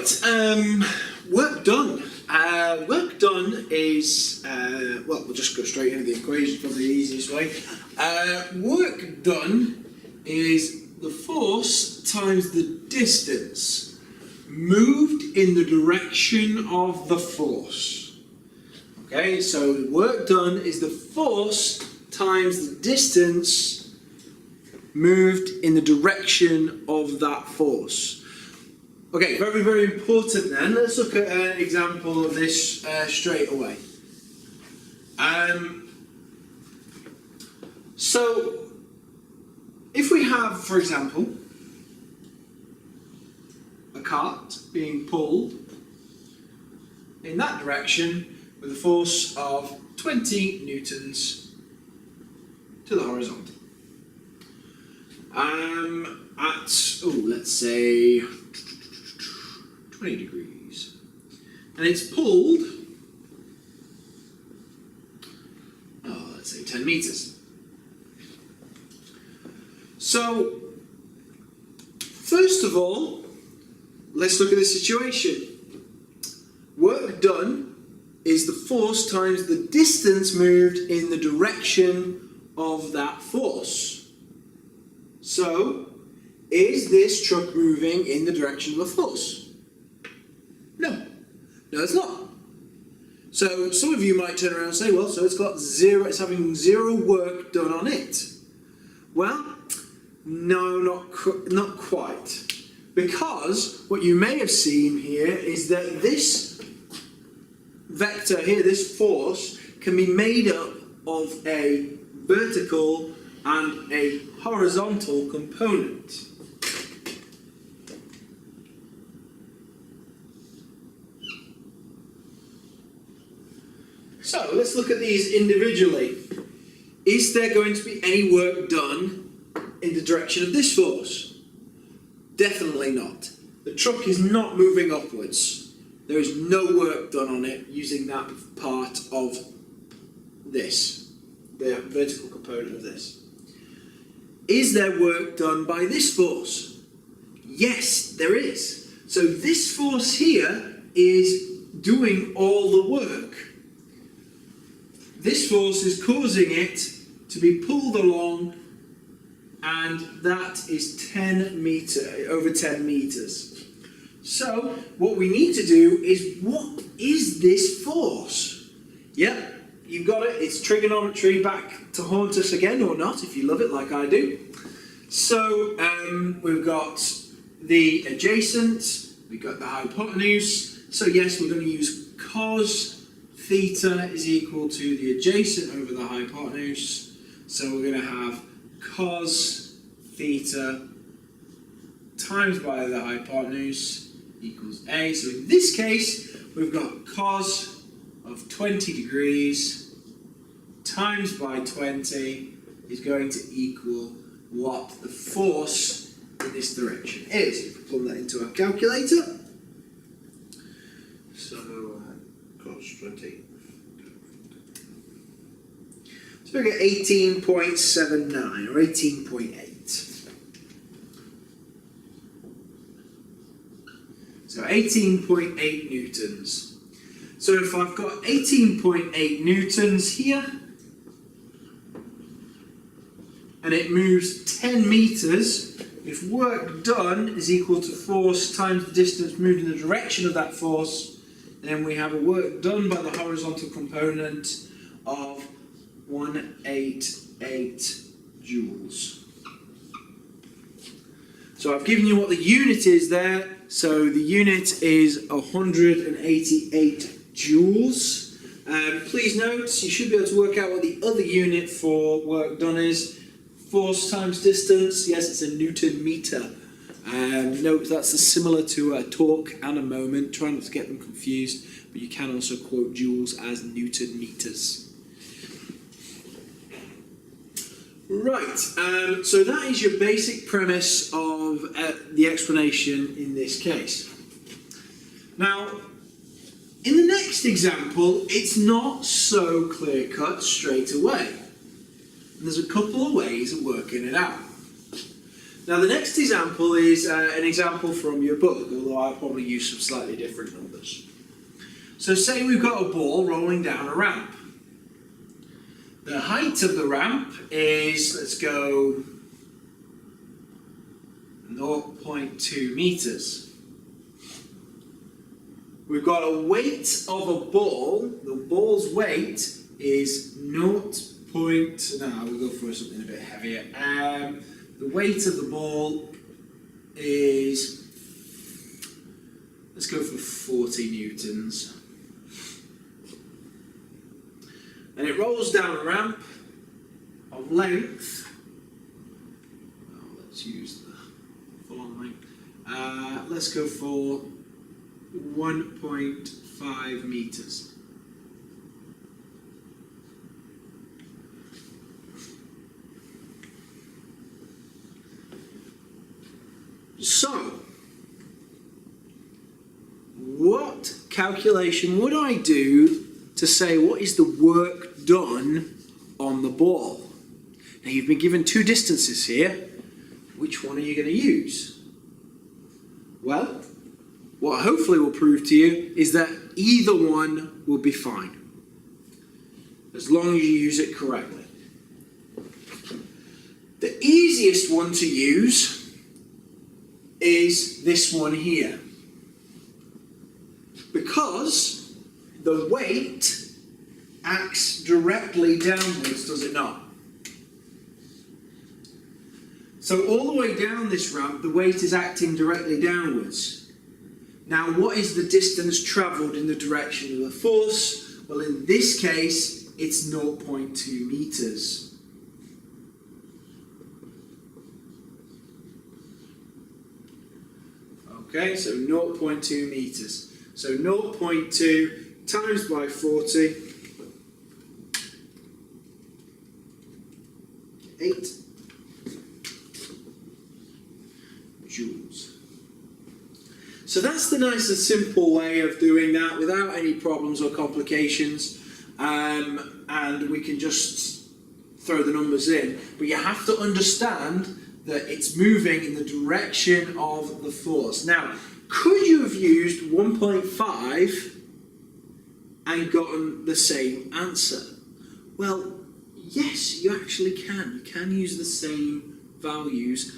Right, work done. Work done is, well, we'll just go straight into the equation, probably the easiest way. Work done is the force times the distance moved in the direction of the force. Okay, so work done is the force times the distance moved in the direction of that force. Okay, very, very important then. Let's look at an example of this straight away. So, if we have, for example, a cart being pulled in that direction with a force of 20 newtons to the horizontal. Let's say 20 degrees. And it's pulled, let's say 10 meters. So, first of all, let's look at the situation. Work done is the force times the distance moved in the direction of that force. So, is this truck moving in the direction of the force? No. No, it's not. So, some of you might turn around and say, well, so it's having zero work done on it. Well, no, not quite. Because what you may have seen here is that this vector here, this force, can be made up of a vertical and a horizontal component. So let's look at these individually. Is there going to be any work done in the direction of this force? Definitely not. The truck is not moving upwards. There is no work done on it using that part of this, the vertical component of this. Is there work done by this force? Yes, there is. So this force here is doing all the work. This force is causing it to be pulled along, and that is over 10 meters. So what we need to do is, what is this force? Yep, you've got it. It's trigonometry back to haunt us again, or not, if you love it like I do. So we've got the adjacent, we've got the hypotenuse. So yes, we're going to use cos theta is equal to the adjacent over the hypotenuse. So we're going to have cos theta times by the hypotenuse equals A. So in this case, we've got cos of 20 degrees times by 20 is going to equal what the force in this direction is. If we plug that into our calculator, so cos 20. So we get 18.79 or 18.8. So 18.8 newtons. So if I've got 18.8 newtons here, and it moves 10 meters, if work done is equal to force times the distance moved in the direction of that force, then we have a work done by the horizontal component of 188 joules. So I've given you what the unit is there. So the unit is 188 joules. Please note, you should be able to work out what the other unit for work done is. Force times distance, yes, it's a Newton meter. Note that's similar to a torque and a moment. Try not to get them confused, but you can also quote joules as Newton meters. Right, so that is your basic premise of the explanation in this case. Now, in the next example, it's not so clear-cut straight away. And there's a couple of ways of working it out. Now the next example is an example from your book, although I'll probably use some slightly different numbers. So say we've got a ball rolling down a ramp. The height of the ramp is, let's go, 0.2 meters. We've got a weight of a ball. The ball's weight is we'll go for something a bit heavier. The weight of the ball is, let's go for 40 newtons. And it rolls down a ramp of length. Let's use the full on length. Let's go for 1.5 meters. So, what calculation would I do to say what is the work done on the ball? Now you've been given two distances here. Which one are you going to use? Well, what hopefully will prove to you is that either one will be fine, as long as you use it correctly. The easiest one to use is this one here, because the weight acts directly downwards, does it not? So all the way down this ramp, the weight is acting directly downwards. Now, what is the distance travelled in the direction of the force? Well, in this case, it's 0.2 meters. Okay, so 0.2 meters. So 0.2 times by 40, 8 joules. So that's the nice and simple way of doing that without any problems or complications, and we can just throw the numbers in. But you have to understand that it's moving in the direction of the force. Now, could you have used 1.5 and gotten the same answer? Well, yes, you actually can. You can use the same values,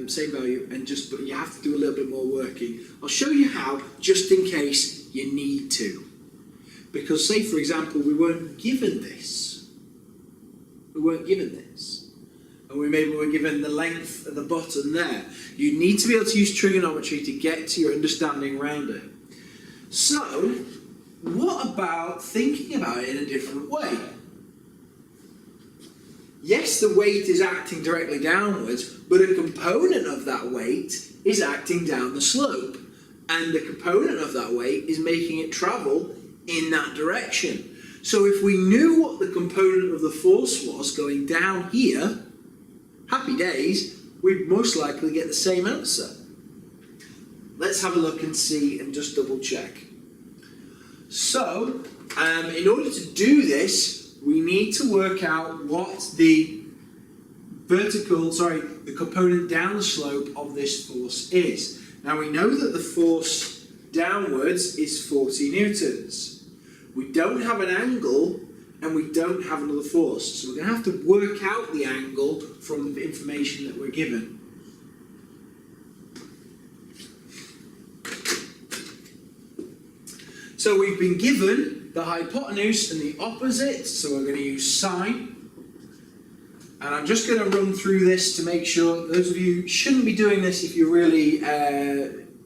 same value, but you have to do a little bit more working. I'll show you how, just in case you need to. Because say, for example, we weren't given this. And maybe we're given the length of the button there. You need to be able to use trigonometry to get to your understanding around it. So, what about thinking about it in a different way? Yes, the weight is acting directly downwards, but a component of that weight is acting down the slope. And the component of that weight is making it travel in that direction. So if we knew what the component of the force was going down here, happy days, we'd most likely get the same answer. Let's have a look and see and just double check. So, in order to do this, we need to work out what the component down the slope of this force is. Now we know that the force downwards is 40 newtons. We don't have an angle and we don't have another force. So we're going to have to work out the angle from the information that we're given. So we've been given the hypotenuse and the opposite, so we're going to use sine. And I'm just going to run through this to make sure, those of you shouldn't be doing this if you really,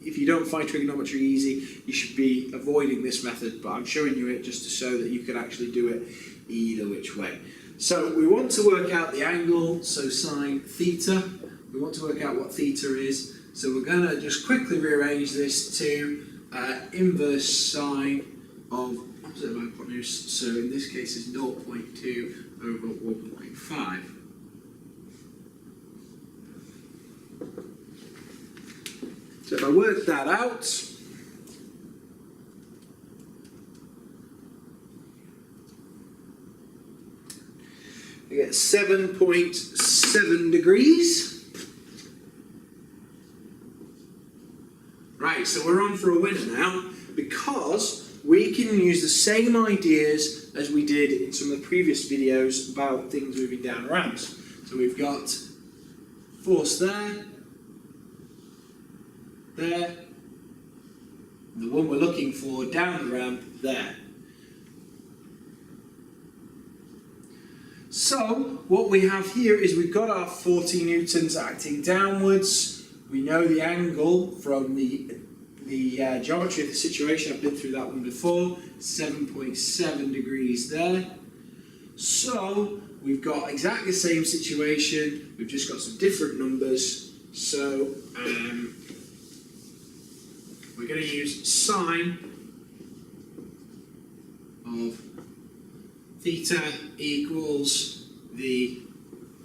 if you don't find trigonometry easy, you should be avoiding this method, but I'm showing you it just to show that you can actually do it either which way. So we want to work out the angle, so sine theta. We want to work out what theta is, so we're going to just quickly rearrange this to inverse sine of opposite of hypotenuse, so in this case is 0.2 over 1.5. So if I work that out, I get 7.7 degrees. Right, so we're on for a winner now, because we can use the same ideas as we did in some of the previous videos about things moving down ramps. So we've got force there, there, and the one we're looking for down the ramp there. So what we have here is we've got our 40 newtons acting downwards. We know the angle from the geometry of the situation. I've been through that one before. 7.7 degrees there. So we've got exactly the same situation. We've just got some different numbers. So we're going to use sine of theta equals the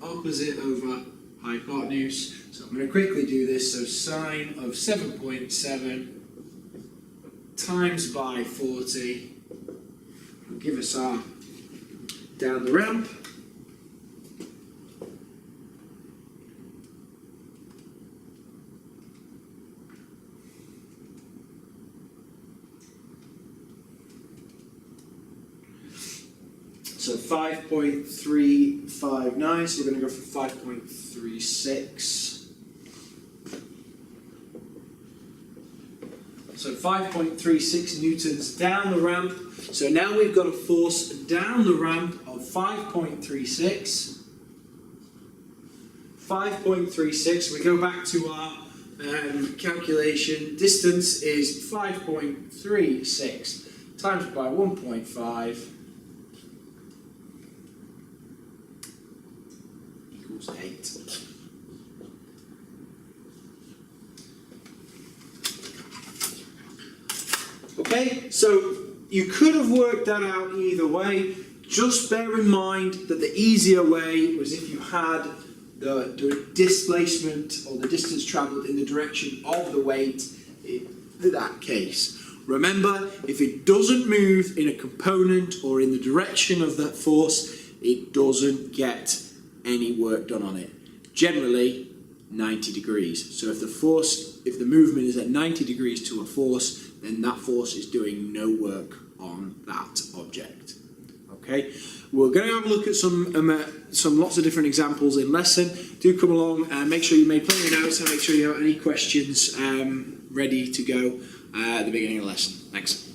opposite over hypotenuse. So I'm going to quickly do this. So sine of 7.7 times by 40 will give us our down the ramp. So 5.359, so we're going to go for 5.36. So 5.36 newtons down the ramp. So now we've got a force down the ramp of 5.36. 5.36, we go back to our calculation. Distance is 5.36 times by 1.5. Equals 8. Okay, so you could have worked that out either way. Just bear in mind that the easier way was if you had the displacement or the distance travelled in the direction of the weight in that case. Remember, if it doesn't move in a component or in the direction of that force, it doesn't get any work done on it. Generally, 90 degrees. So if the movement is at 90 degrees to a force, then that force is doing no work on that object. Okay, we're going to have a look at some lots of different examples in lesson. Do come along and make sure you made plenty of notes and make sure you have any questions ready to go at the beginning of the lesson. Thanks.